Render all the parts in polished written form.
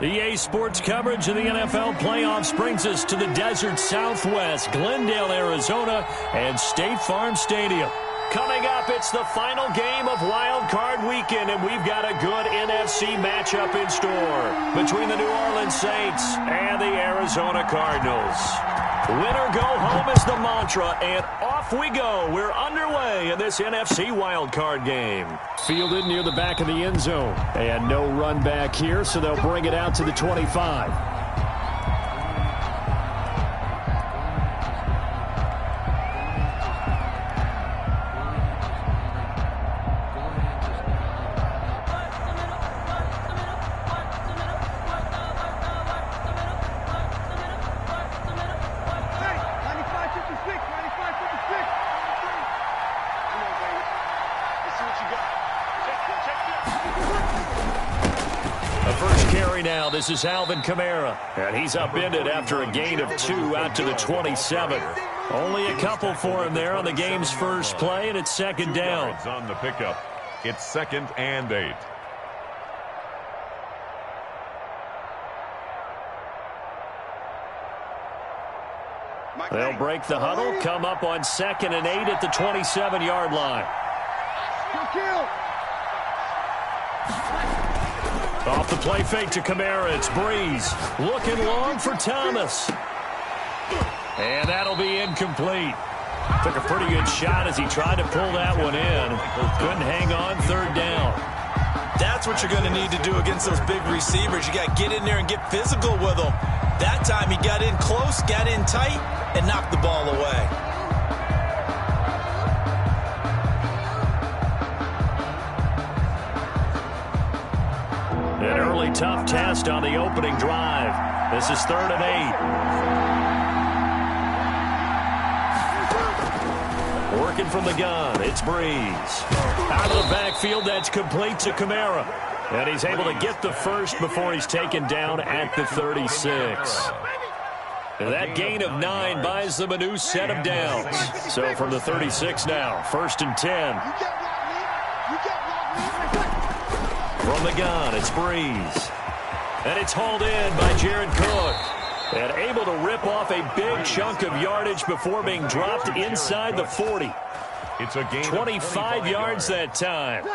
EA Sports coverage of the NFL playoffs brings us to the desert Southwest, Glendale, Arizona, and State Farm Stadium. Coming up, it's the final game of Wild Card Weekend, and we've got a good NFC matchup in store between the New Orleans Saints and the Arizona Cardinals. Winner go home is the mantra, and off we go. We're underway in this NFC Wild Card game. Fielded near the back of the end zone, and no run back here, so they'll bring it out to the 25. Now, this is Alvin Kamara, and he's upended after a gain of 2 out to the 27. Only a couple for him there on the game's first play, and it's second down. On the pickup, it's 2nd and 8. They'll break the huddle, come up on 2nd and 8 at the 27-yard line. Off the play fake to Kamara, it's Breeze. Looking long for Thomas. And that'll be incomplete. Took a pretty good shot as he tried to pull that one in. Couldn't hang on, 3rd down. That's what you're going to need to do against those big receivers. You got to get in there and get physical with them. That time he got in close, got in tight, and knocked the ball away. An early tough test on the opening drive. This is 3rd and 8. Working from the gun, it's Breeze. Out of the backfield, that's complete to Kamara. And he's able to get the first before he's taken down at the 36. That gain of 9 buys them a new set of downs. So from the 36 now, 1st and 10. From the gun, it's Breeze. And it's hauled in by Jared Cook. And able to rip off a big chunk of yardage before being dropped inside the 40. It's a gain 25 yards that time.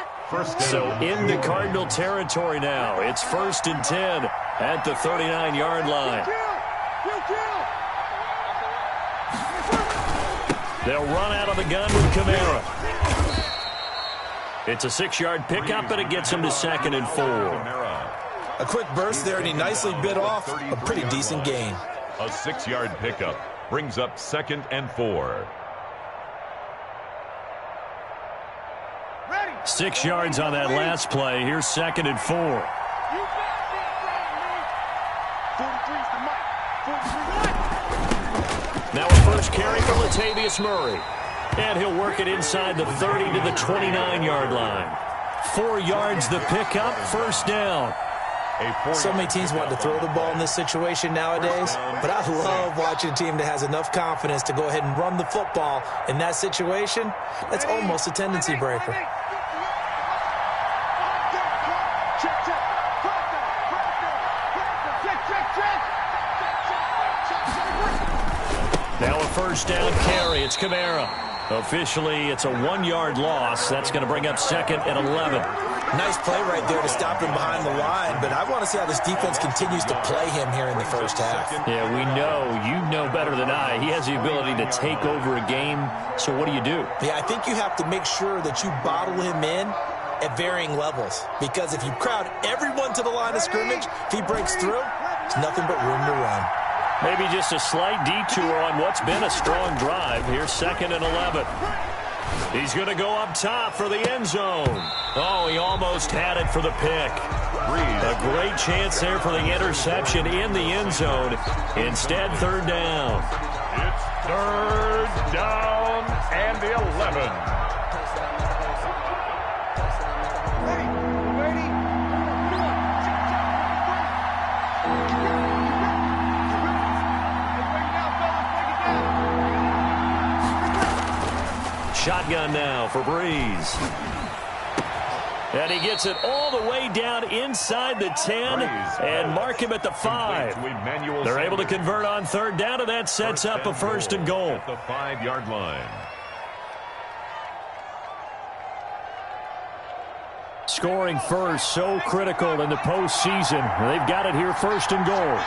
So into Cardinal territory now. It's 1st and 10 at the 39-yard line. They'll run out of the gun with Kamara. It's a 6-yard pickup, and it gets him to 2nd and 4. A quick burst there, and he nicely bit off a pretty decent gain. A 6-yard pickup brings up 2nd and 4. 6 yards on that last play. Here's 2nd and 4. Now a first carry for Latavius Murray. And he'll work it inside the 30 to the 29-yard line. 4 yards the pickup, 1st down. So many teams want to throw the ball in this situation nowadays, but I love watching a team that has enough confidence to go ahead and run the football. In that situation, that's almost a tendency breaker. Now a first down carry. It's Kamara. Officially, it's a 1-yard loss. That's going to bring up 2nd and 11. Nice play right there to stop him behind the line, but I want to see how this defense continues to play him here in the first half. Yeah, we know. You know better than I. He has the ability to take over a game, so what do you do? Yeah, I think you have to make sure that you bottle him in at varying levels, because if you crowd everyone to the line of scrimmage, if he breaks through, there's nothing but room to run. Maybe just a slight detour on what's been a strong drive. Here's 2nd and 11. He's going to go up top for the end zone. Oh, he almost had it for the pick. A great chance there for the interception in the end zone. Instead, 3rd down. It's 3rd down and 11. Shotgun now for Breeze. And he gets it all the way down inside the 10 and mark him at the 5. They're able to convert on third down, and that sets up a first and goal. At the 5-yard line. Scoring first, so critical in the postseason. They've got it here, first and goal.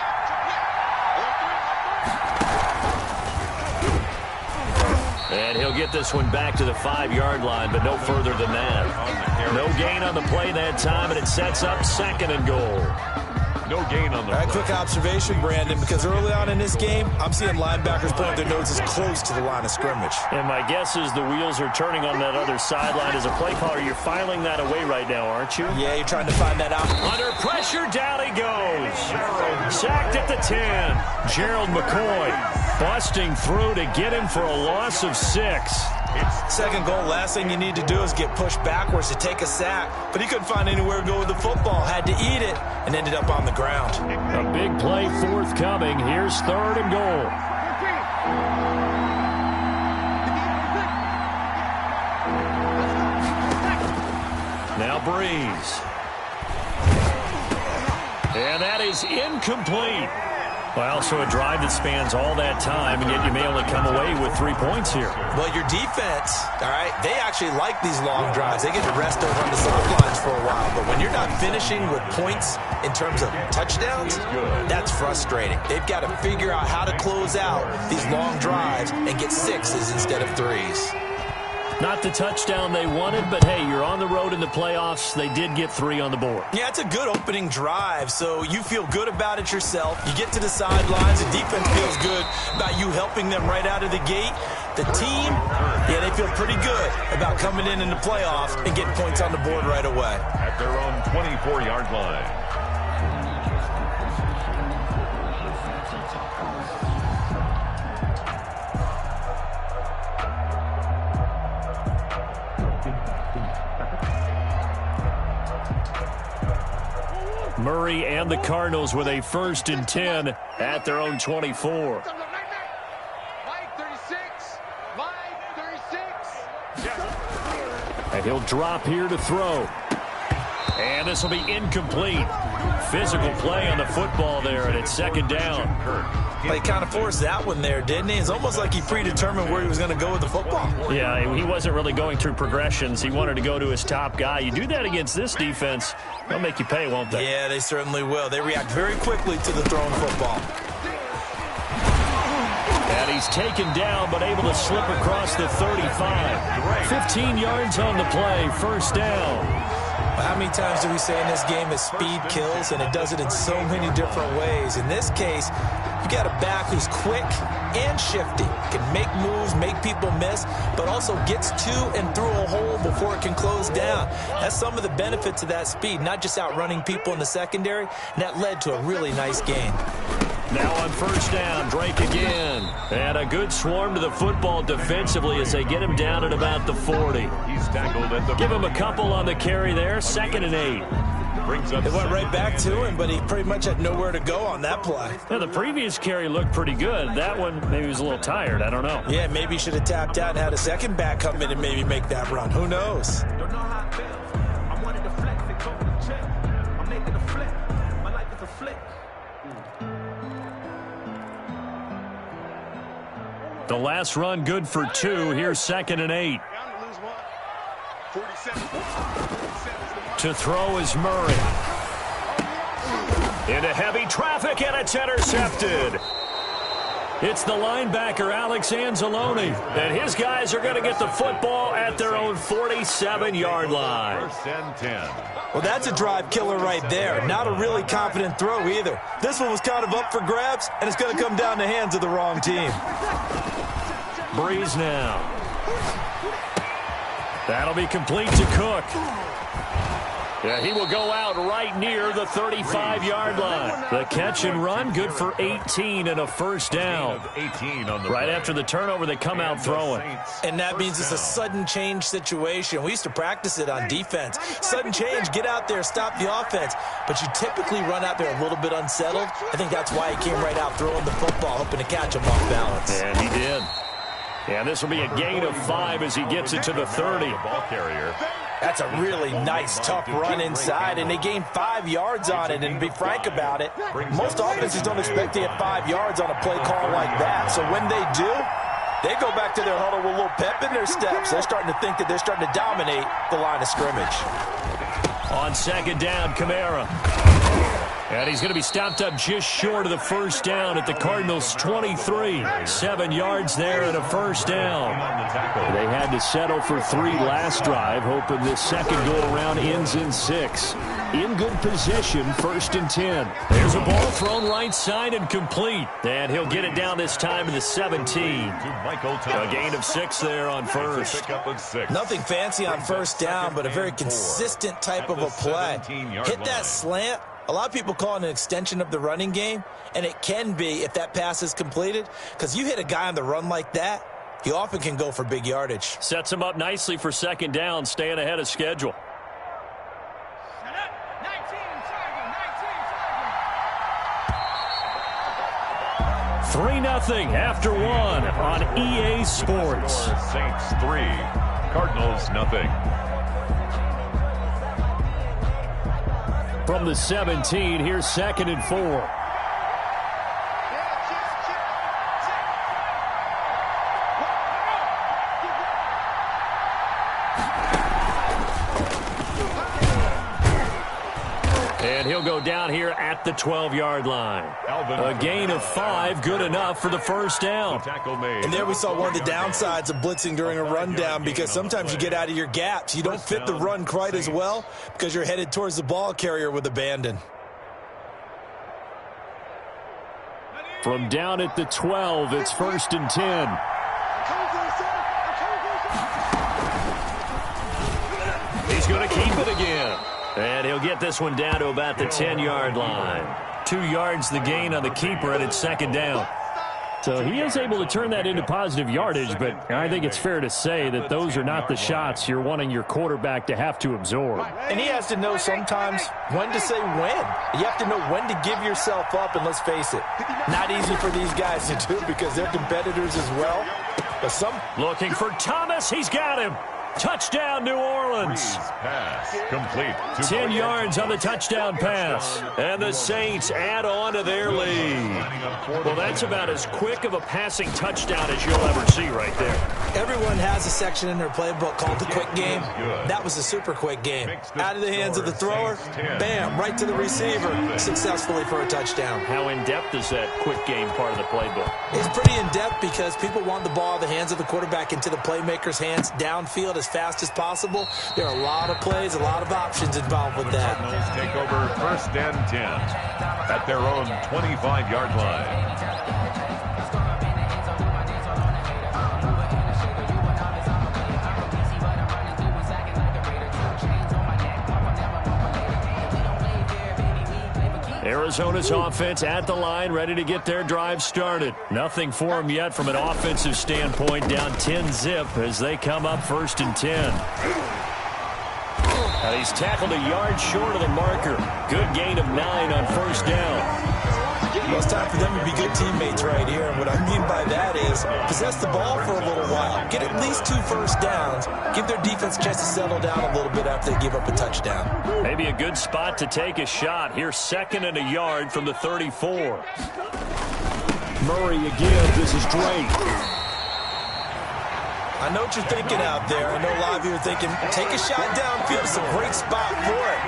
And he'll get this one back to the 5-yard line, but no further than that. No gain on the play that time, and it sets up second and goal. No gain on the play. Quick observation, Brandon, because early on in this game, I'm seeing linebackers point their noses close to the line of scrimmage. And my guess is the wheels are turning on that other sideline. As a play caller, you're filing that away right now, aren't you? Yeah, you're trying to find that out. Under pressure, down he goes. Sacked at the 10. Gerald McCoy busting through to get him for a loss of 6. Second goal, last thing you need to do is get pushed backwards to take a sack. But he couldn't find anywhere to go with the football. Had to eat it and ended up on the ground. A big play forthcoming. Here's third and goal. Now Breeze. And that is incomplete. Well, so a drive that spans all that time, and yet you may only come away with 3 points here. Well, your defense, all right, they actually like these long drives. They get to rest over on the sidelines for a while. But when you're not finishing with points in terms of touchdowns, that's frustrating. They've got to figure out how to close out these long drives and get 6s instead of 3s. Not the touchdown they wanted, but hey, you're on the road in the playoffs. They did get 3 on the board. Yeah, it's a good opening drive, so you feel good about it yourself. You get to the sidelines, the defense feels good about you helping them right out of the gate. The team, yeah, they feel pretty good about coming in the playoffs and getting points on the board right away. At their own 24-yard line. Murray and the Cardinals with a first and 10 at their own 24. And he'll drop here to throw. And this will be incomplete. Physical play on the football there, and it's second down. Well, he kind of forced that one there, didn't he? It's almost like he predetermined where he was going to go with the football. Yeah, he wasn't really going through progressions. He wanted to go to his top guy. You do that against this defense, they'll make you pay, won't they? Yeah, they certainly will. They react very quickly to the thrown football. And he's taken down, but able to slip across the 35. 15 yards on the play, first down. How many times do we say in this game that speed kills, and it does it in so many different ways? In this case, you got a back who's quick and shifty, can make moves, make people miss, but also gets to and through a hole before it can close down. That's some of the benefits of that speed, not just outrunning people in the secondary, and that led to a really nice game. Now on first down, Drake again. And a good swarm to the football defensively as they get him down at about the 40. He's tackled at the... Give him a couple on the carry there, second and 8. It went right back to him, but he pretty much had nowhere to go on that play. Yeah, the previous carry looked pretty good. That one, maybe he was a little tired. I don't know. Yeah, maybe he should have tapped out and had a second back come in and maybe make that run. Who knows? The last run good for 2. Here's second and 8. To throw is Murray. Into heavy traffic, and it's intercepted. It's the linebacker, Alex Anzalone. And his guys are going to get the football at their own 47-yard line. First and 10. Well, that's a drive killer right there. Not a really confident throw either. This one was kind of up for grabs, and it's going to come down the hands of the wrong team. Breeze now. That'll be complete to Cook. Yeah, he will go out right near the 35-yard line. The catch and run, good for 18 and a first down. 18 on the right after the turnover, they come out throwing. And that means it's a sudden change situation. We used to practice it on defense. Sudden change, get out there, stop the offense. But you typically run out there a little bit unsettled. I think that's why he came right out throwing the football, hoping to catch him off balance. And he did. And this will be a gain of 5 as he gets it to the 30. Ball carrier. That's a really nice, tough run inside, and they gained 5 yards on it. And to be frank about it, most offenses don't expect to get 5 yards on a play call like that. So when they do, they go back to their huddle with a little pep in their steps. They're starting to think that they're starting to dominate the line of scrimmage. On second down, Kamara. And he's going to be stopped up just short of the first down at the Cardinals' 23. 7 yards there and a first down. They had to settle for 3 last drive, hoping this second go-around ends in 6. In good position, 1st and 10. There's a ball thrown right side and complete. And he'll get it down this time to the 17. A gain of 6 there on first. Nothing fancy on first down, but a very consistent type of a play. Hit that slant. A lot of people call it an extension of the running game, and it can be if that pass is completed, because you hit a guy on the run like that, he often can go for big yardage. Sets him up nicely for second down, staying ahead of schedule. 3-0 after 1 on EA Sports. Saints 3, Cardinals nothing. From the 17, here's 2nd and 4. And he'll go down here at the 12-yard line. A gain of 5, good enough for the first down. And there we saw one of the downsides of blitzing during a rundown, because sometimes you get out of your gaps. You don't fit the run quite as well because you're headed towards the ball carrier with abandon. From down at the 12, it's 1st and 10. He's going to keep it again. And he'll get this one down to about the 10-yard line. 2 yards the gain on the keeper, and it's 2nd down. So he is able to turn that into positive yardage, but I think it's fair to say that those are not the shots you're wanting your quarterback to have to absorb. And he has to know sometimes when to say when. You have to know when to give yourself up, and let's face it, not easy for these guys to do because they're competitors as well. But some looking for Thomas. He's got him. Touchdown, New Orleans. Pass complete. 10 yards on the touchdown pass. And the Saints add on to their lead. Well, that's about as quick of a passing touchdown as you'll ever see right there. Everyone has a section in their playbook called the quick game. That was a super quick game. Out of the hands of the thrower, bam, right to the receiver, successfully for a touchdown. How in-depth is that quick game part of the playbook? It's pretty in-depth because people want the ball out of the hands of the quarterback into the playmaker's hands downfield as fast as possible. There are a lot of plays, a lot of options involved with that. Cardinals take over 1st and 10 at their own 25-yard line. Arizona's offense at the line, ready to get their drive started. Nothing for them yet from an offensive standpoint, down 10-zip as they come up 1st and 10. And he's tackled a yard short of the marker. Good gain of 9 on 1st down. Well, it's time for them to be good teammates right here. And what I mean by that is possess the ball for a little while. Get at least 2 first downs. Give their defense a chance to settle down a little bit after they give up a touchdown. Maybe a good spot to take a shot. Here's 2nd and a yard from the 34. Murray again. This is Drake. I know what you're thinking out there. I know a lot of you are thinking, take a shot downfield. It's a great spot for it.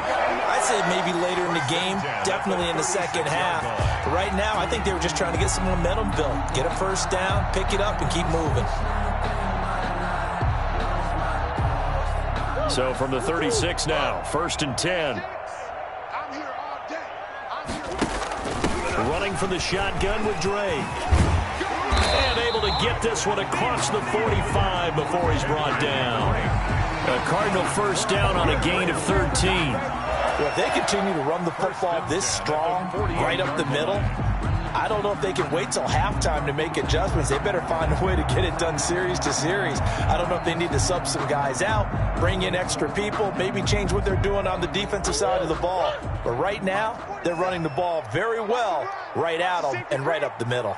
I'd say maybe later in the game, definitely in the second half. But right now, I think they were just trying to get some momentum built. Get a first down, pick it up, and keep moving. So from the 36 now, 1st and 10. Running from the shotgun with Drake. And able to get this one across the 45 before he's brought down. A Cardinal first down on a gain of 13. Well, if they continue to run the football this strong, right up the middle, I don't know if they can wait till halftime to make adjustments. They better find a way to get it done series to series. I don't know if they need to sub some guys out, bring in extra people, maybe change what they're doing on the defensive side of the ball. But right now, they're running the ball very well right at them and right up the middle.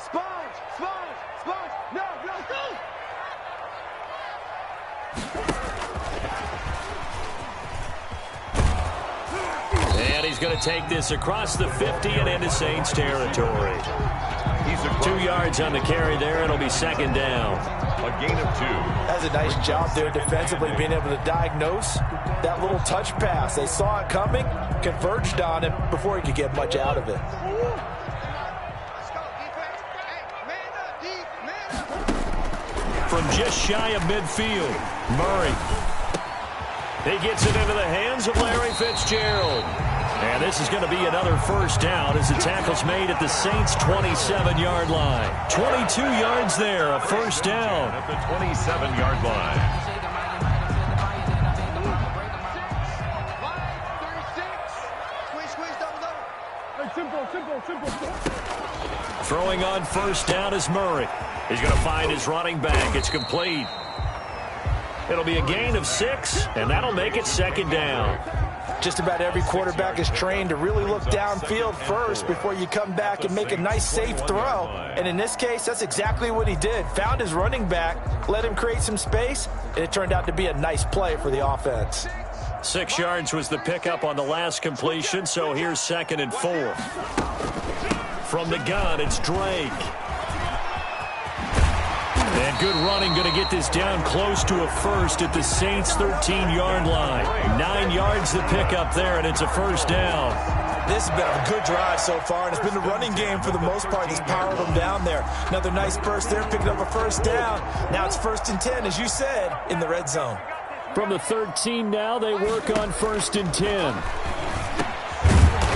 he's going to take this across the 50 and into Saints territory. 2 yards on the carry there. It'll be second down. A gain of 2. That's a nice job there defensively, being able to diagnose that little touch pass. They saw it coming, converged on him before he could get much out of it. From just shy of midfield, Murray. He gets it into the hands of Larry Fitzgerald. And this is going to be another first down as the tackle's made at the Saints' 27-yard line. 22 yards there, a first down. At the 27-yard line. Throwing on first down is Murray. He's going to find his running back. It's complete. It'll be a gain of 6, and that'll make it second down. Just about every quarterback is trained to really look downfield first before you come back and make a nice, safe throw. And in this case, that's exactly what he did. Found his running back, let him create some space, and it turned out to be a nice play for the offense. 6 yards was the pickup on the last completion, so here's 2nd and 4. From the gun, it's Drake. And good running, going to get this down close to a first at the Saints' 13-yard line. 9 yards the pickup there, and it's a first down. This has been a good drive so far, and it's been the running game for the most part that's powered them down there. Another nice burst there, picking up a first down. Now it's 1st and 10, as you said, in the red zone. From the 13 now, they work on 1st and 10.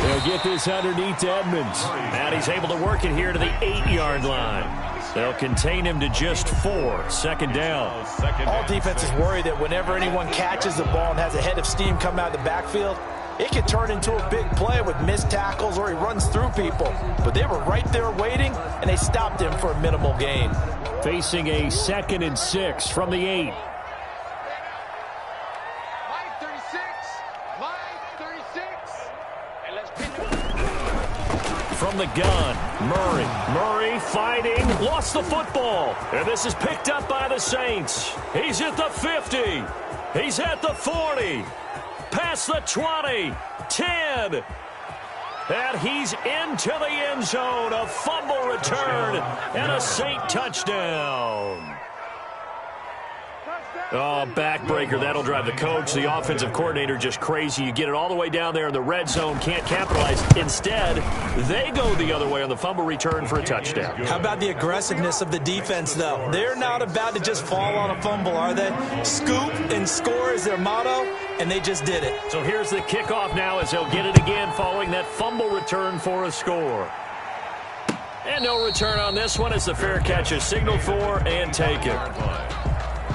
They'll get this underneath to Edmonds. And he's able to work it here to the 8-yard line. They'll contain him to just 4. Second down. All defenses worry that whenever anyone catches the ball and has a head of steam come out of the backfield, it can turn into a big play with missed tackles or he runs through people. But they were right there waiting, and they stopped him for a minimal gain. Facing a 2nd and 6 from the 8. From the gun, Murray fighting, lost the football. And this is picked up by the Saints. He's at the 50. He's at the 40. Past the 20. 10. And he's into the end zone. A fumble return and a Saint touchdown. Oh, backbreaker. That'll drive the coach, the offensive coordinator, just crazy. You get it all the way down there in the red zone, can't capitalize. Instead, they go the other way on the fumble return for a touchdown. How about the aggressiveness of the defense, though? They're not about to just fall on a fumble, are they? Scoop and score is their motto, and they just did it. So here's the kickoff now as they'll get it again following that fumble return for a score. And no return on this one as the fair catch is signaled for and taken.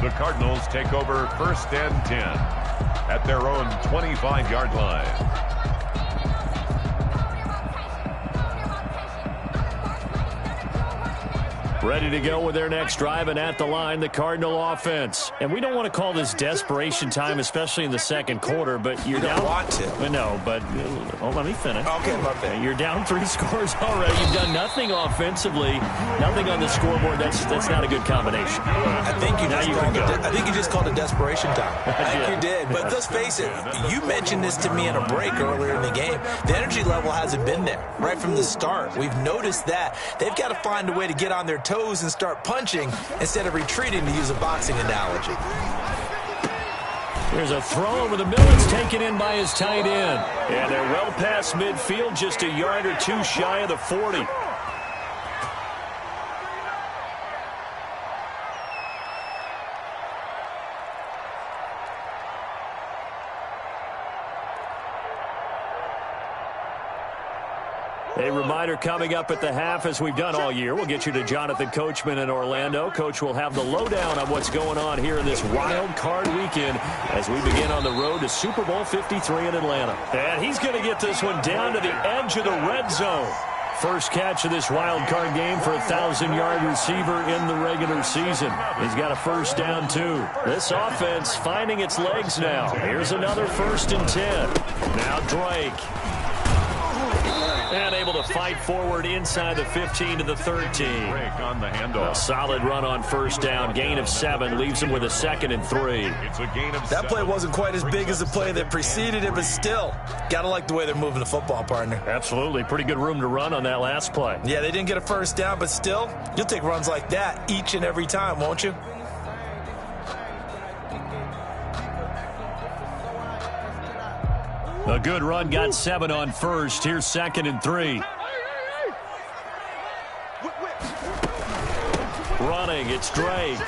The Cardinals take over 1st and 10 at their own 25-yard line. Ready to go with their next drive, and at the line, the Cardinal offense. And we don't want to call this desperation time, especially in the second quarter, but you're down. You don't want to. No, but let me finish. Okay, my bad. You're down 3 scores already. You've done nothing offensively, nothing on the scoreboard. That's not a good combination. I think you just called it desperation time. I think you did. But let's face it, you mentioned this to me in a break earlier in the game. The energy level hasn't been there right from the start. We've noticed that. They've got to find a way to get on their toes and start punching instead of retreating, to use a boxing analogy. There's a throw over the middle. It's taken in by his tight end. And they're well past midfield, just a yard or 2 shy of the 40. A reminder coming up at the half, as we've done all year. We'll get you to Jonathan Coachman in Orlando. Coach will have the lowdown on what's going on here in this wild card weekend as we begin on the road to Super Bowl 53 in Atlanta. And he's going to get this one down to the edge of the red zone. First catch of this wild card game for a 1,000-yard receiver in the regular season. He's got a first down, too. This offense finding its legs now. Here's another 1st and 10. Now Drake. And able to fight forward inside the 15 to the 13. Break on the handoff. A solid run on first down. Gain of 7 leaves him with a 2nd and 3. It's a gain of That 7. play wasn't quite as big as the play that preceded it, but still, gotta like the way they're moving the football, partner. Absolutely. Pretty good room to run on that last play. Yeah, they didn't get a first down, but still, you'll take runs like that each and every time, won't you? A good run, got 7 on first. Here's 2nd and 3. Running, it's Drake.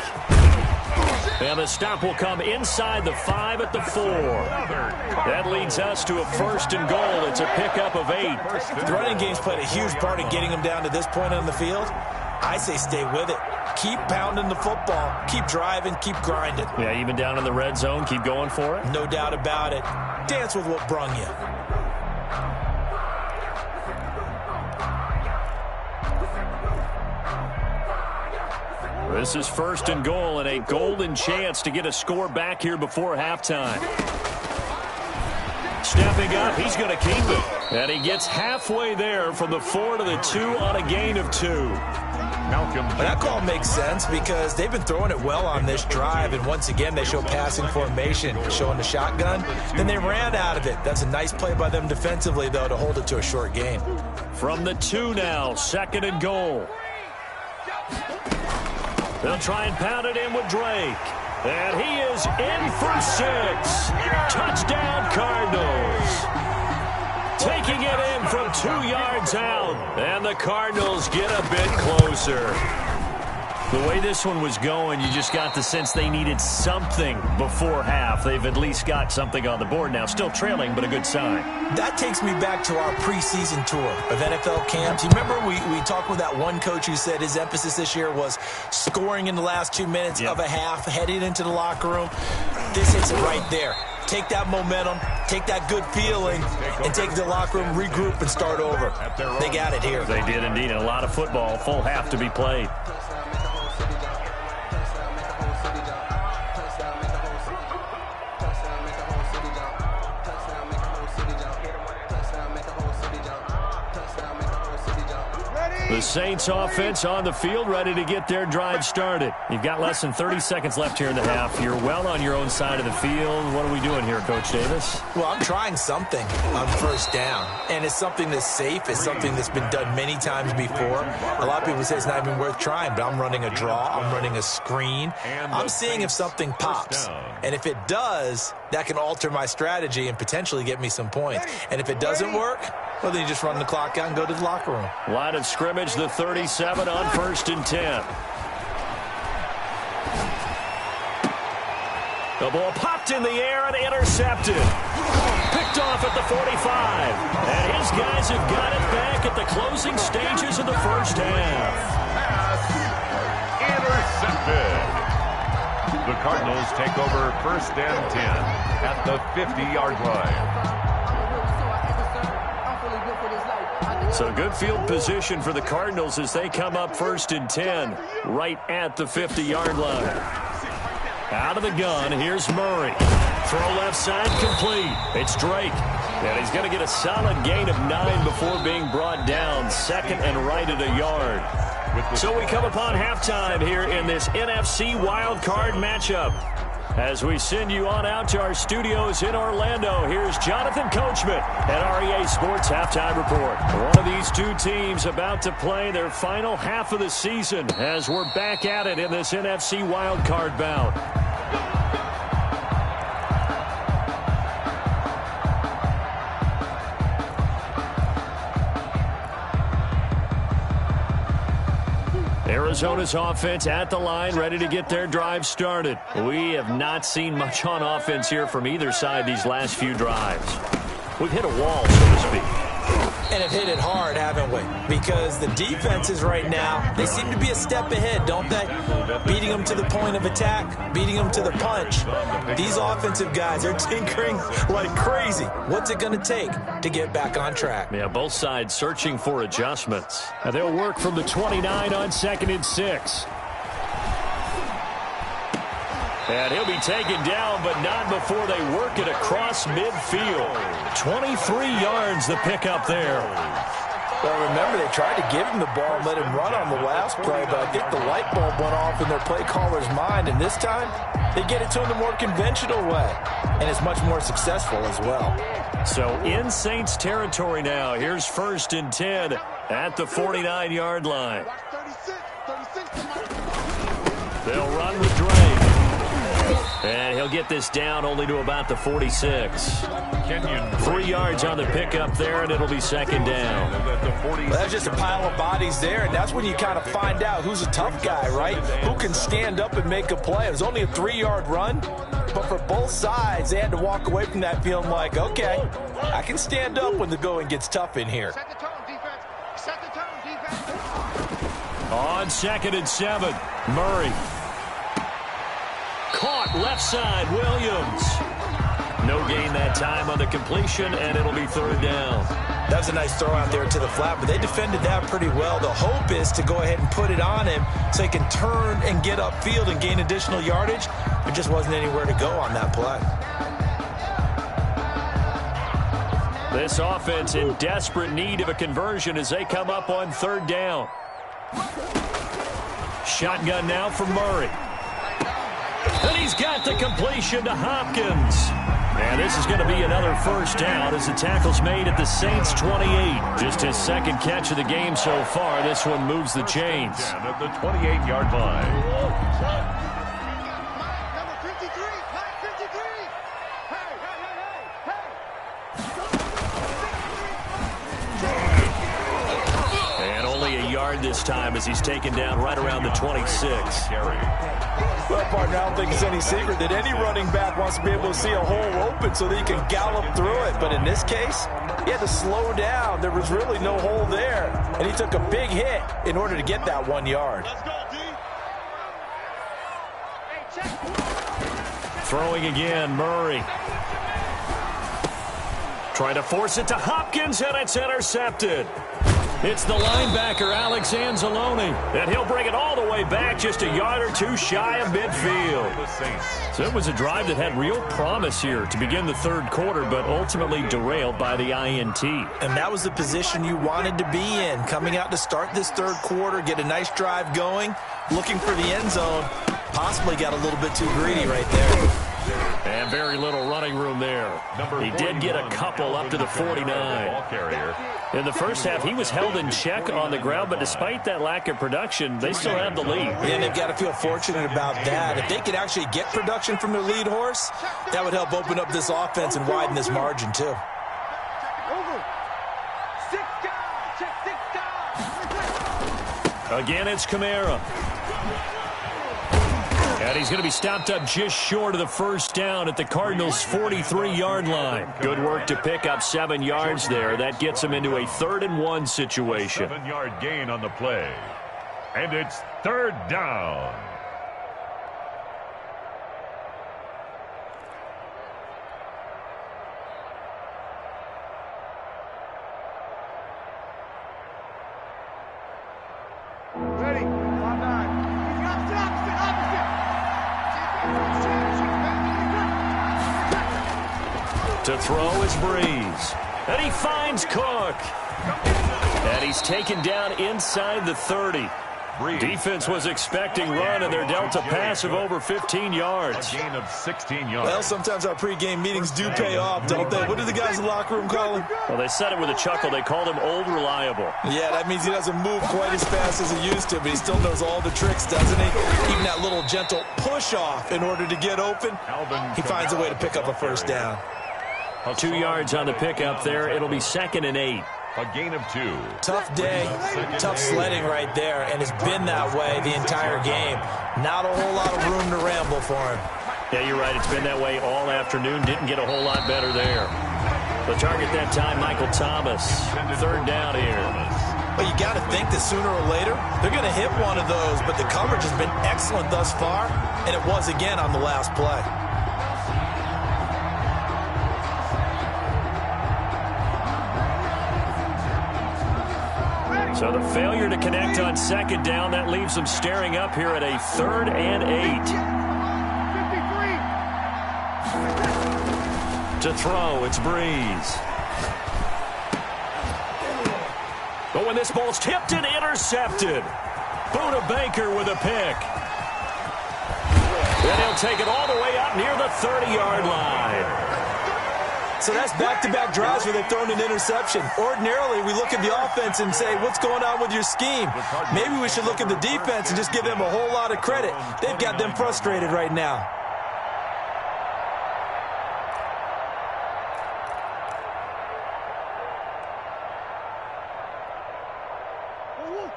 And the stop will come inside the 5 at the 4. That leads us to a 1st and goal. It's a pickup of 8. The running game's played a huge part in getting them down to this point on the field. I say stay with it. Keep pounding the football. Keep driving. Keep grinding. Yeah, even down in the red zone, keep going for it. No doubt about it. Dance with what brung you. This is 1st and goal and a golden chance to get a score back here before halftime. Stepping up, he's going to keep it. And he gets halfway there from the 4 to the 2 on a gain of 2. That call makes sense because they've been throwing it well on this drive, and once again they show passing formation, showing the shotgun. Then they ran out of it. That's a nice play by them defensively, though, to hold it to a short gain. From the 2 now, 2nd and goal. They'll try and pound it in with Drake. And he is in for 6. Touchdown, Cardinals. Taking it in from 2 yards out. And the Cardinals get a bit closer. The way this one was going, you just got the sense they needed something before half. They've at least got something on the board now. Still trailing, but a good sign. That takes me back to our preseason tour of NFL camps. You remember we talked with that one coach who said his emphasis this year was scoring in the last 2 minutes of a half, heading into the locker room. This hits it right there. Take that momentum, take that good feeling, and take the locker room, regroup, and start over. They got it here. They did indeed. And a lot of football, full half to be played. The Saints offense on the field, ready to get their drive started. You've got less than 30 seconds left here in the half. You're well on your own side of the field. What are we doing here, Coach Davis? Well, I'm trying something on first down, and it's something that's safe. It's something that's been done many times before. A lot of people say it's not even worth trying, but I'm running a draw. I'm running a screen. I'm seeing if something pops, and if it does, that can alter my strategy and potentially get me some points. And if it doesn't work, well, then you just run the clock out and go to the locker room. Line of scrimmage, the 37 on 1st and 10. The ball popped in the air and intercepted. Picked off at the 45. And his guys have got it back at the closing stages of the first half. Pass intercepted. The Cardinals take over 1st and 10 at the 50-yard line. So good field position for the Cardinals as they come up 1st and 10 right at the 50-yard line. Out of the gun, here's Murray. Throw left side complete. It's Drake. And he's going to get a solid gain of 9 before being brought down. 2nd and right at a yard. So we come upon halftime here in this NFC wild card matchup. As we send you on out to our studios in Orlando, here's Jonathan Coachman at REA Sports Halftime Report. One of these two teams about to play their final half of the season as we're back at it in this NFC wildcard bout. Arizona's offense at the line, ready to get their drive started. We have not seen much on offense here from either side these last few drives. We've hit a wall, so to speak. And have hit it hard, haven't we? Because the defenses right now, they seem to be a step ahead, don't they? Beating them to the point of attack, beating them to the punch. These offensive guys are tinkering like crazy. What's it going to take to get back on track? Yeah, both sides searching for adjustments. Now they'll work from the 29 on 2nd and 6. And he'll be taken down, but not before they work it across midfield. 23 yards the pickup there. Well, remember, they tried to give him the ball and let him run on the last play, but I think the light bulb went off in their play caller's mind, and this time they get it to him the more conventional way, and it's much more successful as well. So in Saints territory now. Here's 1st and 10 at the 49-yard line. They'll run with Drake. And he'll get this down only to about the 46. 3 yards on the pickup there, and it'll be 2nd down. Well, that's just a pile of bodies there, and that's when you kind of find out who's a tough guy, right? Who can stand up and make a play. It was only a 3-yard run, but for both sides, they had to walk away from that feeling like, okay, I can stand up when the going gets tough in here. Set the tone, defense. Set the tone, defense. On 2nd and 7, Murray. Caught left side, Williams. No gain that time on the completion, and it'll be 3rd down. That was a nice throw out there to the flat, but they defended that pretty well. The hope is to go ahead and put it on him so he can turn and get upfield and gain additional yardage. There just wasn't anywhere to go on that play. This offense in desperate need of a conversion as they come up on 3rd down. Shotgun now for Murray. And he's got the completion to Hopkins. And this is going to be another 1st down as the tackle's made at the Saints' 28. Just his 2nd catch of the game so far. This one moves the chains. At the 28-yard line. Number 53, Playa 53. Hey, hey, hey, hey. And only a yard this time as he's taken down right around the 26. Well, partner, I don't think it's any secret that any running back wants to be able to see a hole open so that he can gallop through it. But in this case, he had to slow down. There was really no hole there. And he took a big hit in order to get that 1 yard. Let's go, D. Hey, check. Throwing again, Murray. Trying to force it to Hopkins, and it's intercepted. It's the linebacker, Alex Anzalone, and he'll bring it all the way back just a yard or two shy of midfield. So it was a drive that had real promise here to begin the 3rd quarter, but ultimately derailed by the INT. And that was the position you wanted to be in, coming out to start this 3rd quarter, get a nice drive going, looking for the end zone. Possibly got a little bit too greedy right there. And very little running room there. He did get a couple up to the 49. In the first half, he was held in check on the ground, but despite that lack of production, they still have the lead. Yeah, they've got to feel fortunate about that. If they could actually get production from their lead horse, that would help open up this offense and widen this margin, too. Over. 6 guys. Check 6 guys. Again, it's Kamara. And he's going to be stopped up just short of the 1st down at the Cardinals' 43-yard line. Good work to pick up 7 yards there. That gets him into a 3rd and 1 situation. 7-yard gain on the play. And it's 3rd down. Ready. 5-9. To throw is Breeze. And he finds Cook. And he's taken down inside the 30. Defense was expecting run, and they're dealt a pass of over 15 yards. A gain of 16 yards. Well, sometimes our pregame meetings do pay off, don't they? What do the guys in the locker room call him? Well, they said it with a chuckle. They called him Old Reliable. Yeah, that means he doesn't move quite as fast as he used to, but he still knows all the tricks, doesn't he? Even that little gentle push-off in order to get open, he finds a way to pick up a 1st down. 2 yards on the pickup there. It'll be 2nd and 8. A gain of 2. Tough day, tough sledding right there, and it's been that way the entire game. Not a whole lot of room to ramble for him. Yeah, you're right. It's been that way all afternoon. Didn't get a whole lot better there. The target that time, Michael Thomas. 3rd down here. Well, you got to think that sooner or later they're going to hit one of those, but the coverage has been excellent thus far, and it was again on the last play. So the failure to connect on 2nd down, that leaves them staring up here at a 3rd and 8. To throw, it's Breeze. But when this ball's tipped and intercepted, Buda Baker with a pick. And he'll take it all the way up near the 30-yard line. So that's back-to-back drives where they've thrown an interception. Ordinarily, we look at the offense and say, what's going on with your scheme? Maybe we should look at the defense and just give them a whole lot of credit. They've got them frustrated right now.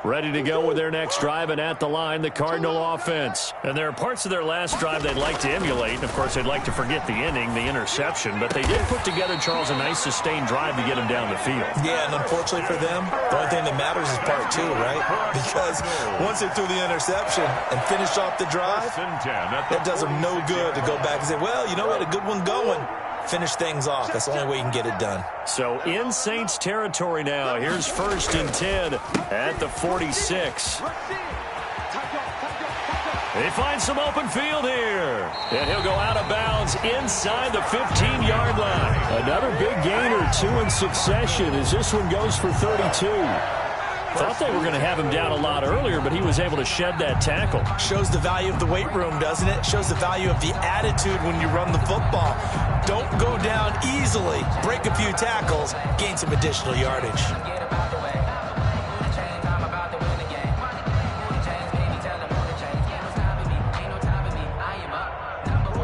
Ready to go with their next drive, and at the line, the Cardinal offense. And there are parts of their last drive they'd like to emulate. Of course, they'd like to forget the inning, the interception. But they did put together, Charles, a nice sustained drive to get them down the field. Yeah, and unfortunately for them, the only thing that matters is part two, right? Because once they threw the interception and finished off the drive, that does them no good to go back and say, well, you know, we had a good one going. Finish things off. That's the only way you can get it done. So in Saints territory now. Here's 1st and 10 at the 46. They find some open field here. And he'll go out of bounds inside the 15-yard line. Another big gain or two in succession as this one goes for 32. Thought they were going to have him down a lot earlier, but he was able to shed that tackle. Shows the value of the weight room, doesn't it? Shows the value of the attitude when you run the football. Don't go down easily. Break a few tackles. Gain some additional yardage.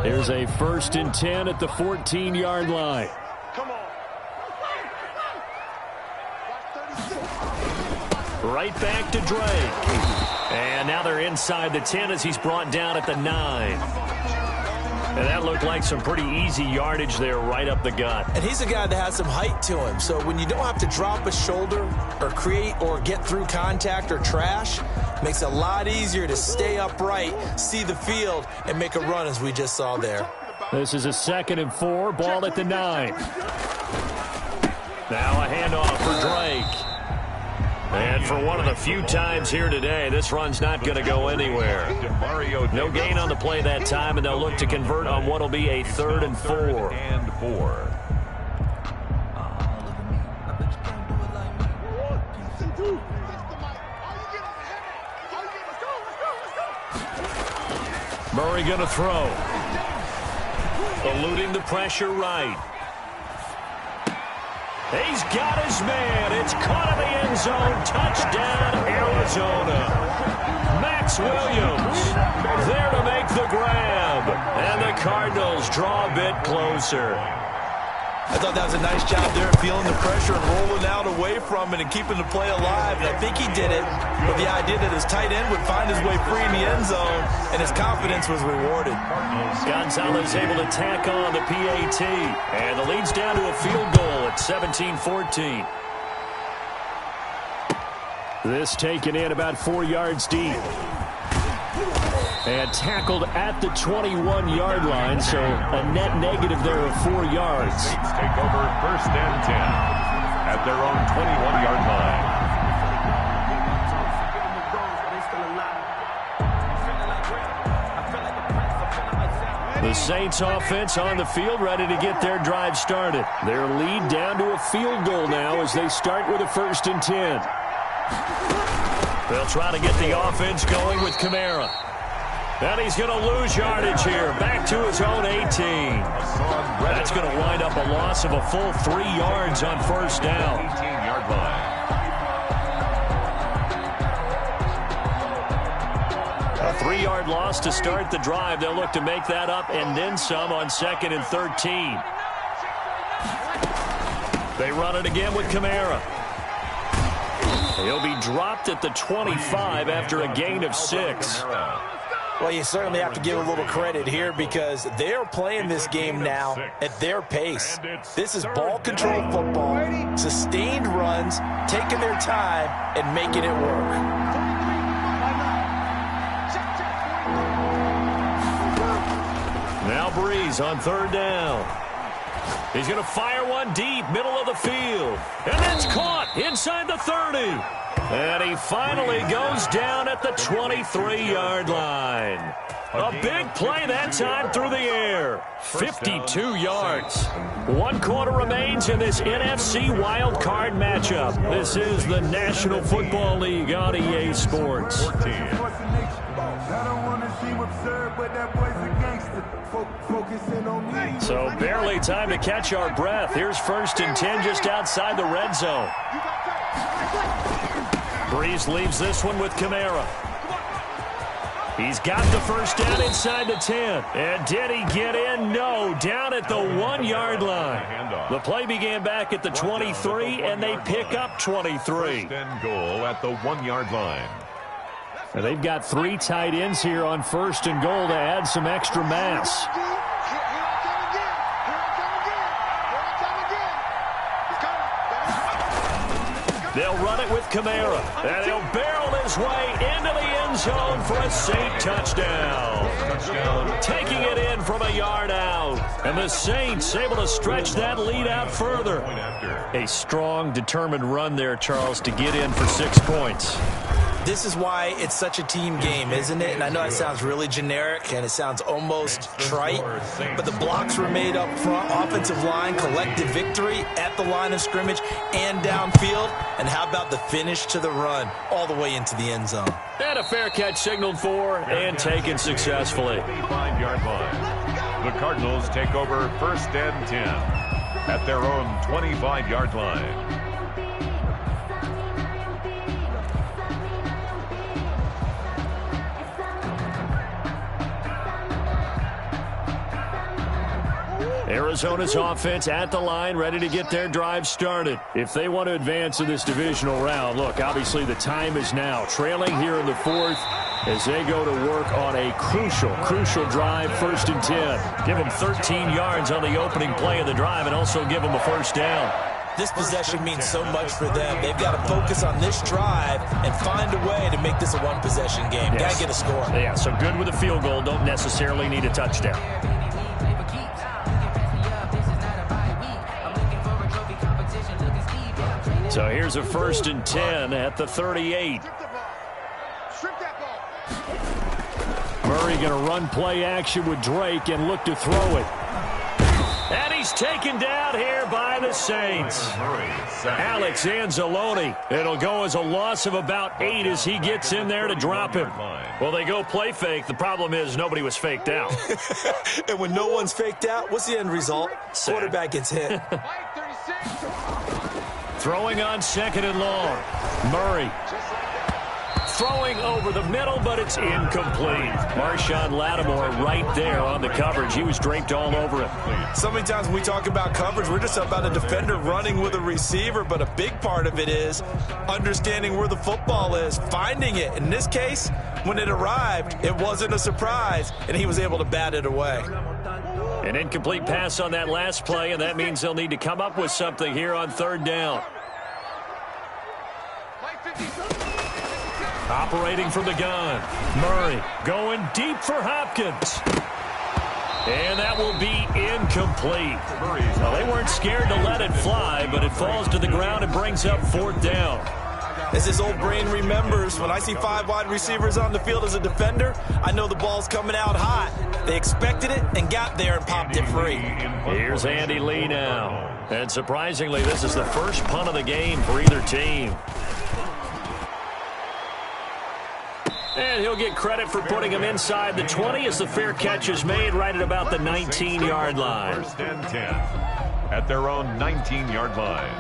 Here's a 1st and 10 at the 14-yard line. Right back to Drake. And now they're inside the 10 as he's brought down at the 9. And that looked like some pretty easy yardage there right up the gut. And he's a guy that has some height to him. So when you don't have to drop a shoulder or create or get through contact or trash, makes it a lot easier to stay upright, see the field, and make a run as we just saw there. This is a 2nd and 4, ball at the 9. Now a handoff for Drake. And for one of the few times here today, this run's not going to go anywhere. No gain on the play that time, and they'll look to convert on what will be a 3rd and 4. Murray going to throw. Eluding the pressure right. He's got his man. It's caught in the end zone. Touchdown, Arizona. Max Williams there to make the grab. And the Cardinals draw a bit closer. I thought that was a nice job there, feeling the pressure and rolling out away from it and keeping the play alive. And I think he did it with the idea that his tight end would find his way free in the end zone, and his confidence was rewarded. Gonzalez able to tack on the PAT. And the lead's down to a field goal at 17-14. This taken in about 4 yards deep. And tackled at the 21-yard line, so a net negative there of 4 yards. Saints take over 1st and 10 at their own 21-yard line. The Saints offense on the field, ready to get their drive started. Their lead down to a field goal now as they start with a 1st and 10. They'll try to get the offense going with Kamara. And he's going to lose yardage here. Back to his own 18. That's going to wind up a loss of a full 3 yards on 1st down. 18-yard line. A 3-yard loss to start the drive. They'll look to make that up and then some on 2nd and 13. They run it again with Kamara. He'll be dropped at the 25 after a gain of 6. Well, you certainly have to give a little credit here because they're playing this game now at their pace. This is ball control football, sustained runs, taking their time, and making it work. Now Breeze on 3rd down. He's going to fire one deep, middle of the field. And that's caught inside the 30. And he finally goes down at the 23-yard line. A big play that time through the air. 52 yards. 1 quarter remains in this NFC wild card matchup. This is the National Football League on EA Sports. 14. So barely time to catch our breath. Here's 1st and 10 just outside the red zone. Breeze leaves this one with Kamara. He's got the first down inside the 10. And did he get in? No, down at the 1-yard line. The play began back at the 23, and they pick up 23. 1st and goal at the 1-yard line. And they've got 3 tight ends here on 1st and goal to add some extra mass. They'll run it with Kamara, and he'll barrel his way into the end zone for a Saint touchdown. Taking it in from a yard out, and the Saints able to stretch that lead out further. A strong, determined run there, Charles, to get in for 6 points. This is why it's such a team game, isn't it? And I know it sounds really generic and it sounds almost trite, but the blocks were made up front. Offensive line, collective victory at the line of scrimmage and downfield. And how about the finish to the run all the way into the end zone? And a fair catch signaled for and taken successfully. 5-yard line. The Cardinals take over 1st and 10 at their own 25-yard line. Arizona's offense at the line, ready to get their drive started. If they want to advance in this divisional round, look, obviously the time is now. Trailing here in the 4th as they go to work on a crucial drive, 1st and 10. Give them 13 yards on the opening play of the drive and also give them a 1st down. This possession means so much for them. They've got to focus on this drive and find a way to make this a one-possession game. Got to get a score. Yeah, so good with a field goal. Don't necessarily need a touchdown. So here's a 1st and 10 at the 38. Murray going to run play action with Drake and look to throw it. And he's taken down here by the Saints. Alex Anzalone. It'll go as a loss of about 8 as he gets in there to drop him. Well, they go play fake. The problem is nobody was faked out. And when no one's faked out, what's the end result? Quarterback gets hit. Throwing on 2nd and long. Murray. Throwing over the middle, but it's incomplete. Marshawn Lattimore right there on the coverage. He was draped all over it. So many times when we talk about coverage, we're just about a defender running with a receiver, but a big part of it is understanding where the football is, finding it. In this case, when it arrived, it wasn't a surprise, and he was able to bat it away. An incomplete pass on that last play, and that means they'll need to come up with something here on 3rd down. Operating from the gun. Murray going deep for Hopkins. And that will be incomplete. Now, they weren't scared to let it fly, but it falls to the ground and brings up 4th down. As his old brain remembers, when I see 5 wide receivers on the field as a defender, I know the ball's coming out hot. They expected it and got there and popped it free. Here's Andy Lee now. And surprisingly, this is the first punt of the game for either team. And he'll get credit for putting him inside the 20 as the fair catch is made right at about the 19-yard line. 1st and 10 at their own 19-yard line.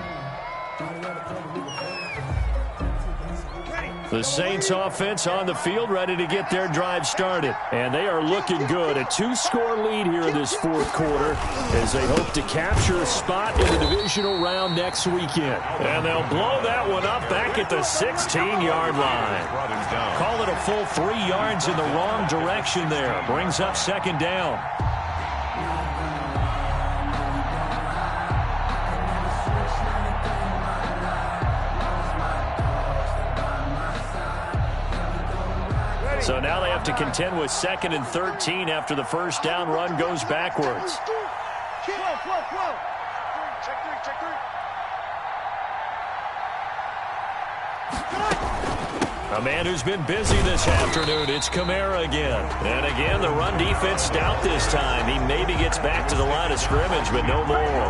The Saints offense on the field ready to get their drive started. And they are looking good. A 2-score lead here in this 4th quarter as they hope to capture a spot in the divisional round next weekend. And they'll blow that one up back at the 16-yard line. Call it a full 3 yards in the wrong direction there. Brings up 2nd down. So now they have to contend with 2nd and 13 after the 1st down run goes backwards. A man who's been busy this afternoon, it's Kamara again. And again, the run defense stout this time. He maybe gets back to the line of scrimmage, but no more.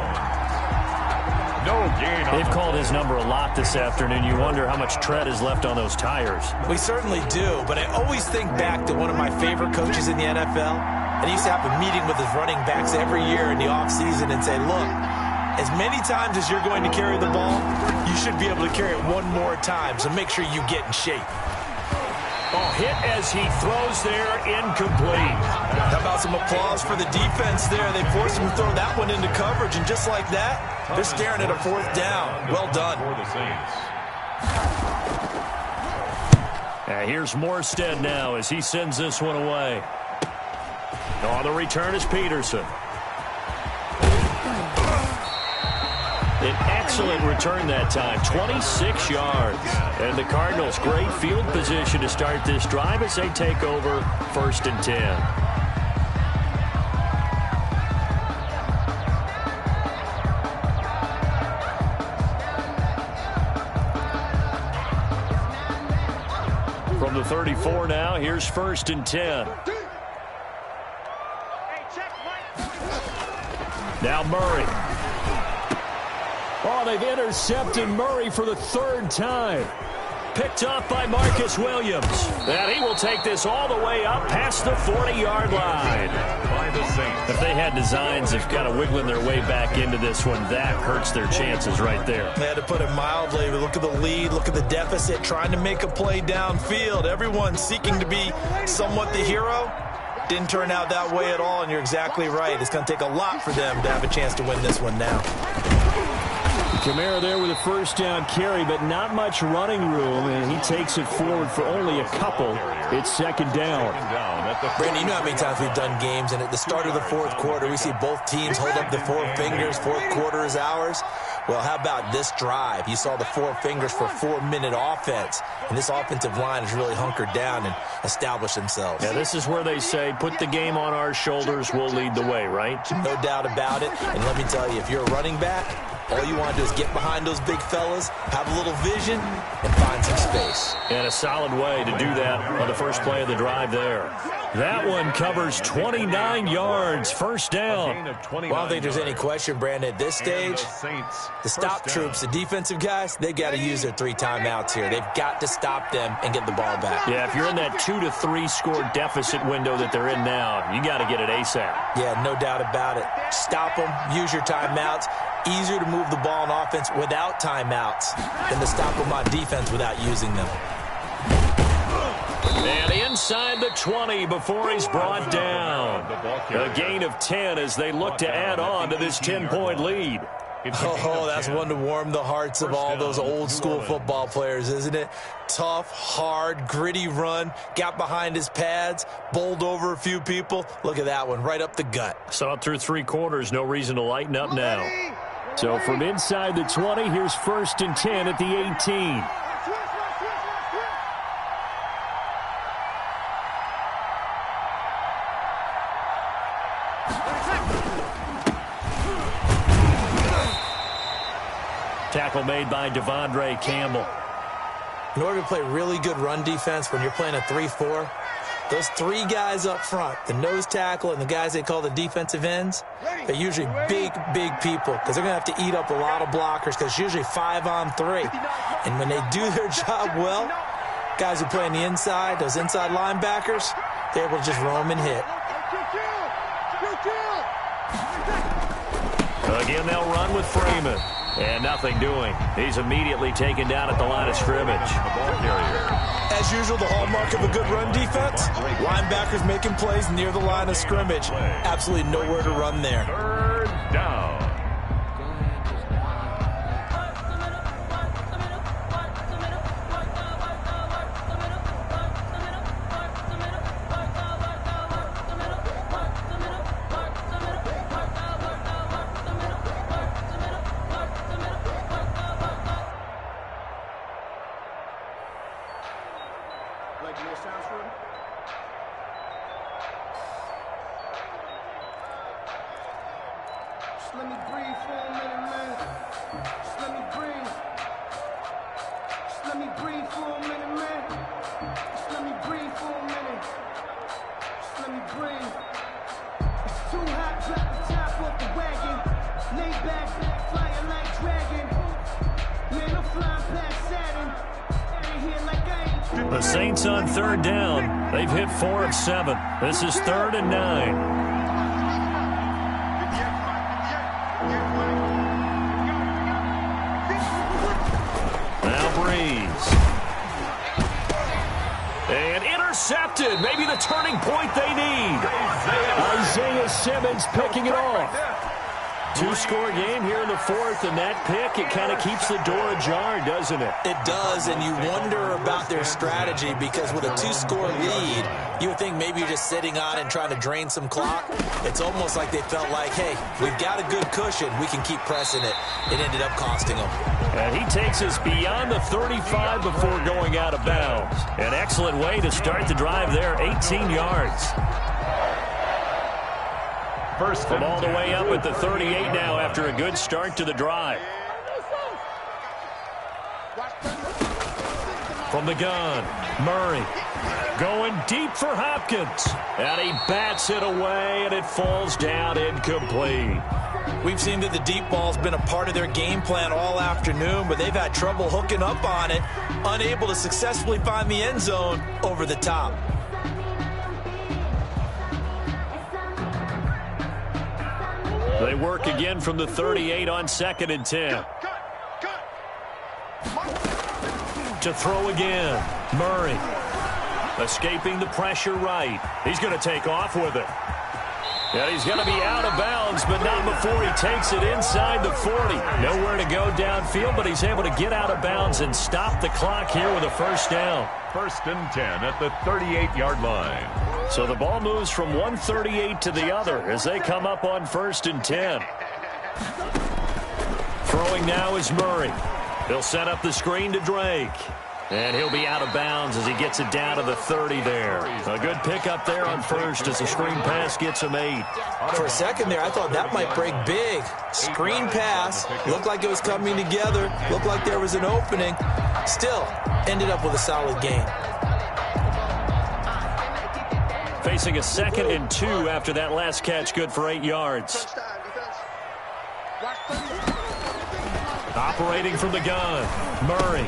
No gain. They've called his number a lot this afternoon. You wonder how much tread is left on those tires. We certainly do, but I always think back to one of my favorite coaches in the NFL. And he used to have a meeting with his running backs every year in the offseason and say, look, as many times as you're going to carry the ball, you should be able to carry it one more time, so make sure you get in shape. Oh, hit as he throws there, incomplete. How about some applause for the defense there? They forced him to throw that one into coverage, and just like that, they're staring at a 4th down. Well done. Here's Morstead now as he sends this one away. On the return is Peterson. An excellent return that time, 26 yards. And the Cardinals, great field position to start this drive as they take over 1st and 10. From the 34 now, here's 1st and 10. Now Murray. Oh, they've intercepted Murray for the 3rd time. Picked off by Marcus Williams. And he will take this all the way up past the 40-yard line. By the Saints. If they had designs of kind of wiggling their way back into this one, that hurts their chances right there. They had to put it mildly. Look at the lead, look at the deficit, trying to make a play downfield. Everyone seeking to be somewhat the hero. Didn't turn out that way at all, and you're exactly right. It's going to take a lot for them to have a chance to win this one now. Kamara there with a 1st down carry, but not much running room, and he takes it forward for only a couple. It's 2nd down. Brandon, you know how many times we've done games, and at the start of the 4th quarter, we see both teams hold up the 4 fingers. 4th quarter is ours. Well, how about this drive? You saw the 4 fingers for 4-minute offense, and this offensive line has really hunkered down and established themselves. Yeah, this is where they say, put the game on our shoulders, we'll lead the way, right? No doubt about it, and let me tell you, if you're a running back, all you want to do is get behind those big fellas, have a little vision, and find some space. And a solid way to do that on the first play of the drive there. That one covers 29 yards, 1st down. Well, I don't think there's any question, Brandon, at this stage, the stop troops, the defensive guys, they got to use their 3 timeouts here. They've got to stop them and get the ball back. Yeah, if you're in that 2 to 3 score deficit window that they're in now, you got to get it ASAP. Yeah, no doubt about it. Stop them, use your timeouts. Easier to move the ball on offense without timeouts than to stop them on defense without using them. And inside the 20 before he's brought down. A gain of 10 as they look to add on to this 10-point lead. Oh, that's one to warm the hearts of all those old-school football players, isn't it? Tough, hard, gritty run, got behind his pads, bowled over a few people. Look at that one, right up the gut. Saw it through 3 quarters, no reason to lighten up now. So from inside the 20, here's 1st and 10 at the 18. Tackle made by Devondre Campbell. In order to play really good run defense when you're playing a 3-4, those 3 guys up front, the nose tackle and the guys they call the defensive ends, they're usually big, big people because they're going to have to eat up a lot of blockers because it's usually 5-on-3. And when they do their job well, guys who play on the inside, those inside linebackers, they're able to just roam and hit. Again, they'll run with Freeman. And nothing doing. He's immediately taken down at the line of scrimmage. As usual, the hallmark of a good run defense, linebackers making plays near the line of scrimmage. Absolutely nowhere to run there. 3rd down. Let me The Saints on third down. They've hit 4 of 7. This is 3rd and 9. Now Breeze. And intercepted. Maybe the turning point they need. Isaiah Simmons picking it off. 2-score game here in the 4th, and that pick, it kind of keeps the door ajar, doesn't it? It does, and you wonder about their strategy because with a 2-score lead, you would think maybe you're just sitting on and trying to drain some clock. It's almost like they felt like, hey, we've got a good cushion. We can keep pressing it. It ended up costing them. And he takes us beyond the 35 before going out of bounds. An excellent way to start the drive there, 18 yards. From all the way up at the 38 now after a good start to the drive. From the gun, Murray going deep for Hopkins. And he bats it away, and it falls down incomplete. We've seen that the deep ball's been a part of their game plan all afternoon, but they've had trouble hooking up on it, unable to successfully find the end zone over the top. They work again from the 38 on 2nd and 10. To throw again. Murray. Escaping the pressure right. He's going to take off with it. And he's going to be out of bounds, but not before he takes it inside the 40. Nowhere to go downfield, but he's able to get out of bounds and stop the clock here with a first down. 1st and 10 at the 38-yard line. So the ball moves from 138 to the other as they come up on 1st and 10. Throwing now is Murray. He'll set up the screen to Drake. And he'll be out of bounds as he gets it down to the 30 there. A good pickup there on 1st as the screen pass gets him 8. For a second there, I thought that might break big. Screen pass. Looked like it was coming together. Looked like there was an opening. Still, ended up with a solid gain. Facing a 2nd and 2 after that last catch, good for 8 yards. Operating from the gun, Murray.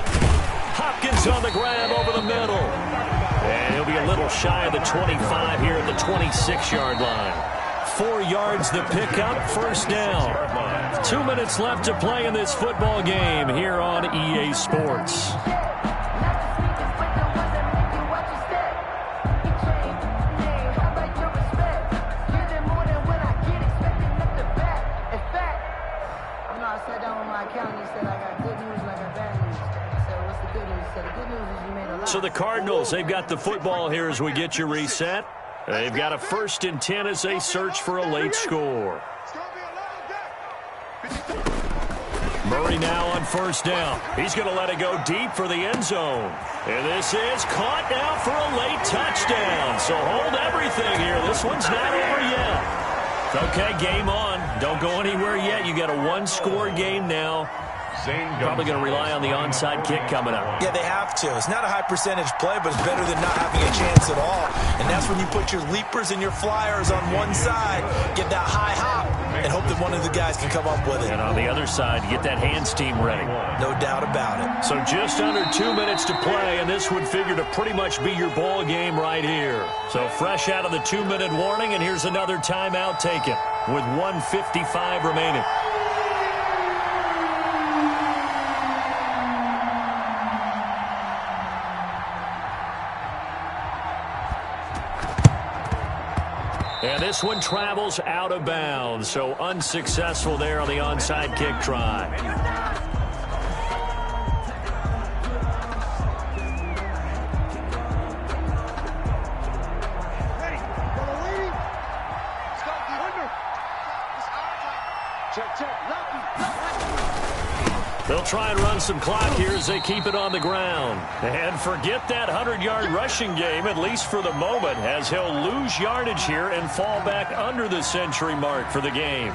Hopkins on the grab over the middle. And he'll be a little shy of the 25 here at the 26-yard line. 4 yards the pickup, first down. 2 minutes left to play in this football game here on EA Sports. So the Cardinals, they've got the football here as we get you reset. They've got a 1st and 10 as they search for a late score. Murray now on 1st down. He's going to let it go deep for the end zone. And this is caught now for a late touchdown. So hold everything here. This one's not over yet. Okay, game on. Don't go anywhere yet. You got a 1-score game now. Probably going to rely on the onside kick coming up. Yeah, they have to. It's not a high percentage play, but it's better than not having a chance at all. And that's when you put your leapers and your flyers on one side, get that high hop, and hope that one of the guys can come up with it. And on the other side, get that hands team ready. No doubt about it. So just under 2 minutes to play, and this would figure to pretty much be your ball game right here. So fresh out of the 2-minute warning, and here's another timeout taken with 1:55 remaining. And this one travels out of bounds, so unsuccessful there on the onside kick try. They'll try and run some clock here as they keep it on the ground. And forget that 100-yard rushing game, at least for the moment, as he'll lose yardage here and fall back under the century mark for the game.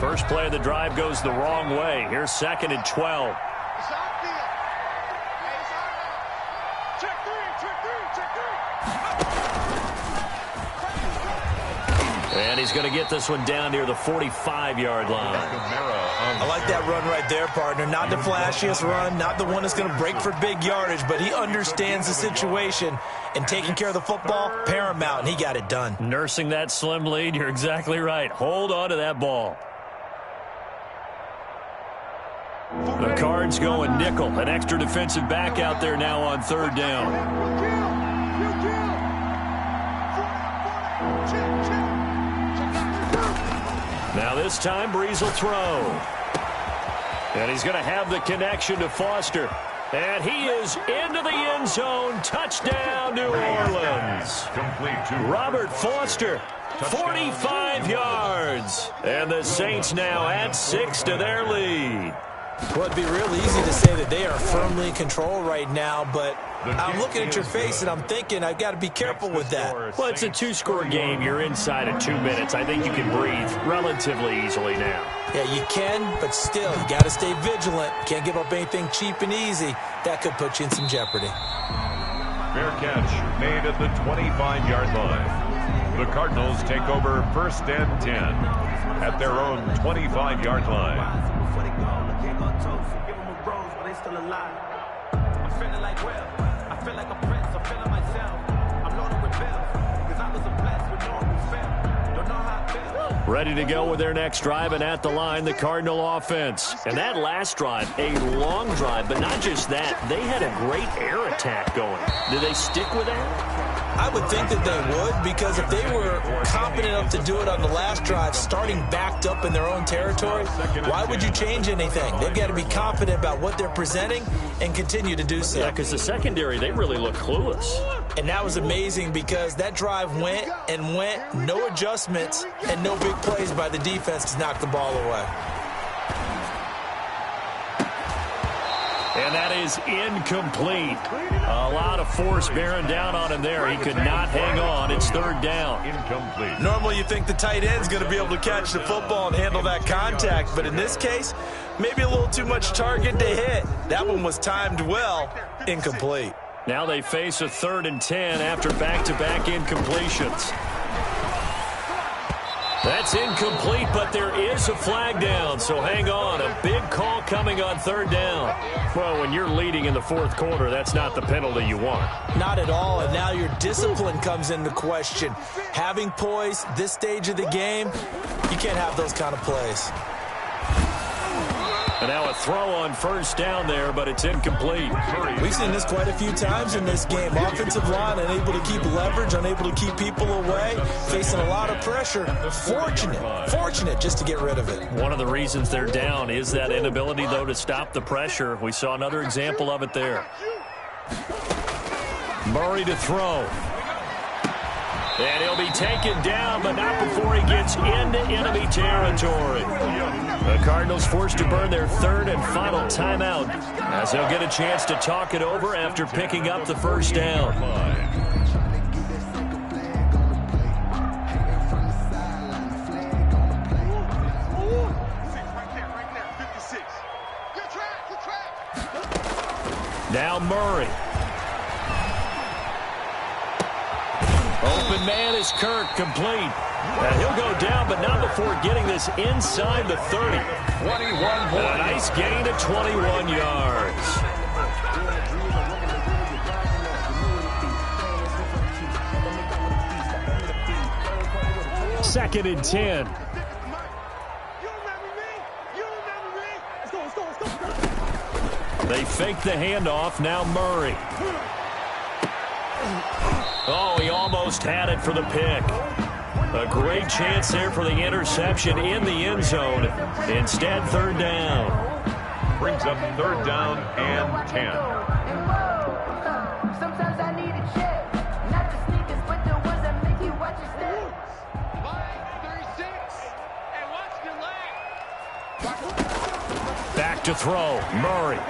First play of the drive goes the wrong way. Here's 2nd and 12. And he's going to get this one down near the 45-yard line. I like that run right there, partner. Not the flashiest run, not the one that's going to break for big yardage, but he understands the situation, and taking care of the football, paramount, and he got it done. Nursing that slim lead, you're exactly right. Hold on to that ball. The Cards going nickel. An extra defensive back out there now on third down. Now this time, Breeze will throw. And he's going to have the connection to Foster. And he is into the end zone. Touchdown, New Orleans. Robert Foster, 45 yards. And the Saints now add 6 to their lead. Well, it'd be real easy to say that they are firmly in control right now, but I'm looking at your face and I'm thinking I've got to be careful with that. Well, it's a two-score game. You're inside of 2 minutes. I think you can breathe relatively easily now. Yeah, you can, but still, you got to stay vigilant. Can't give up anything cheap and easy. That could put you in some jeopardy. Fair catch made at the 25-yard line. The Cardinals take over 1st and 10 at their own 25-yard line. Ready to go with their next drive, and at the line, the Cardinal offense. And that last drive, a long drive, but not just that. They had a great air attack going. Do they stick with that? I would think that they would, because if they were competent enough to do it on the last drive, starting backed up in their own territory, why would you change anything? They've got to be confident about what they're presenting and continue to do so. Yeah, because the secondary, they really look clueless. And that was amazing because that drive went and went, no adjustments, and no big plays by the defense to knock the ball away. And that is incomplete. A lot of force bearing down on him there. He could not hang on. It's third down. Incomplete. Normally you think the tight end's going to be able to catch the football and handle that contact, but in this case, maybe a little too much target to hit. That one was timed well. Incomplete. Now they face a 3rd and 10 after back-to-back incompletions. That's incomplete, but there is a flag down, so hang on. A big call coming on 3rd down. Well, when you're leading in the 4th quarter, that's not the penalty you want. Not at all, and now your discipline comes into question. Having poise this stage of the game, you can't have those kind of plays. And now a throw on 1st down there, but it's incomplete. We've seen this quite a few times in this game. Offensive line unable to keep leverage, unable to keep people away, facing a lot of pressure. Fortunate just to get rid of it. One of the reasons they're down is that inability, though, to stop the pressure. We saw another example of it there. Murray to throw. And he'll be taken down, but not before he gets into enemy territory. The Cardinals forced to burn their 3rd and final timeout, as they'll get a chance to talk it over after picking up the 1st down. Now Murray. Open man is Kirk, complete. And he'll go down, but not before getting this inside the 30. 21 points. A nice gain of 21 yards. Second and 10. They fake the handoff. Now Murray. Oh, he almost had it for the pick. A great chance there for the interception in the end zone. Instead, 3rd down. Brings up 3rd down and 10. Sometimes I need a check. Not the sneakers, but the ones that make you watch your step. Line 36. And watch the leg. Back to throw. Murray.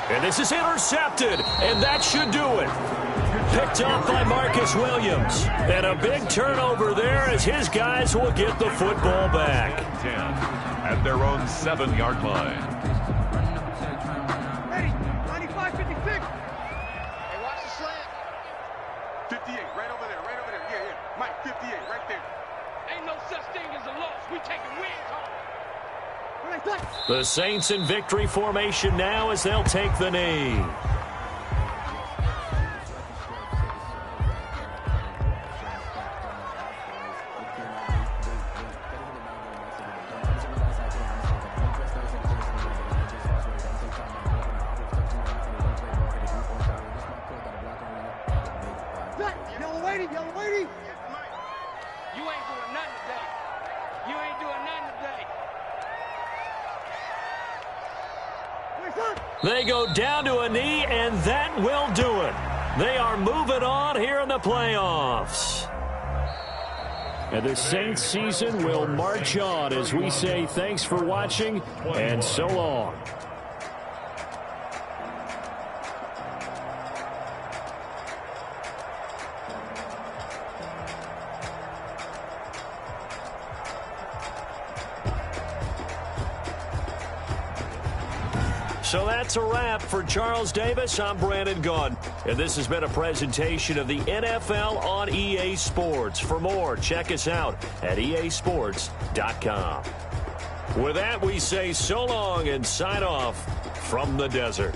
And this is intercepted, and that should do it. Picked up by Marcus Williams. And a big turnover there as his guys will get the football back. 10 at their own 7-yard line. Ready. 95, 56. Hey, watch the slant. 58, right over there. Yeah. Mike, 58. The Saints in victory formation now as they'll take the knee. Yellow lady. You ain't doing nothing today. You ain't doing nothing today. They go down to a knee, and that will do it. They are moving on here in the playoffs. And the Saints season will march on as we say thanks for watching and so long. So that's a wrap for Charles Davis. I'm Brandon Gunn, and this has been a presentation of the NFL on EA Sports. For more, check us out at easports.com. With that, we say so long and sign off from the desert.